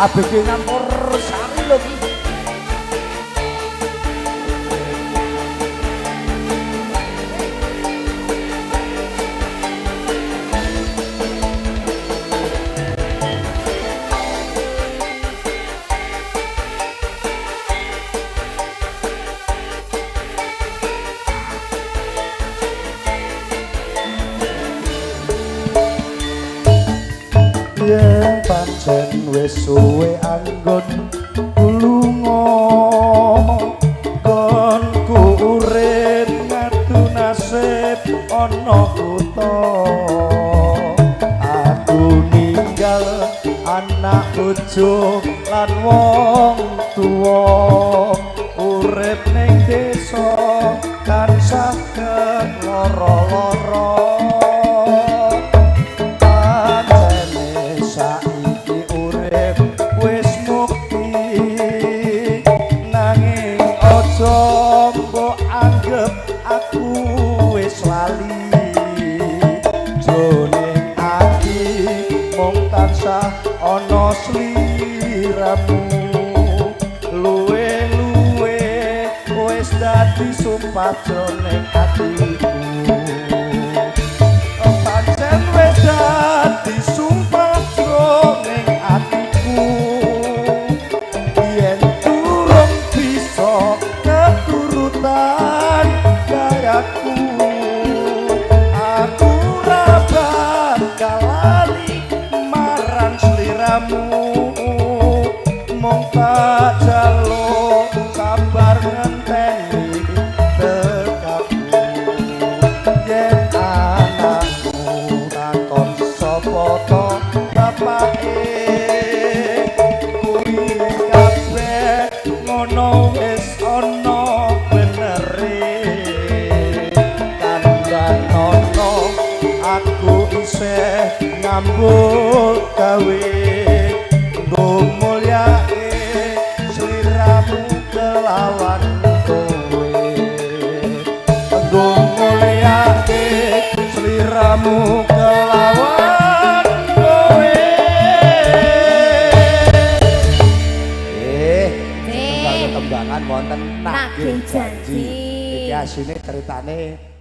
ABG Ngampur Sari lho iki. Yen pancen wis suwe anggon kulunga kon ku urip ngadu nasib ana kutha aku ninggal anak bojo lan wong tuwa urip ning desa kan saged lara-lara mbok anggap aku wis lali jone ati mung tansah ana sliramu luwe-luwe wis dadi sumpah jone atiku pancen wis dadi sumpah jone atiku yen durung bisa gayaku aku ora bakal lali marang sliramu mung tak jaluk sabar ngenteni tekadmu yen anakmu takon sapa to bapake kuwi kabeh ngono wis ana aku isih ngambut gawe nggo mulyake sliramu kelawan kowe nggo mulyake sliramu kelawan kowe tembangan wonten nagih janji iki asine ceritane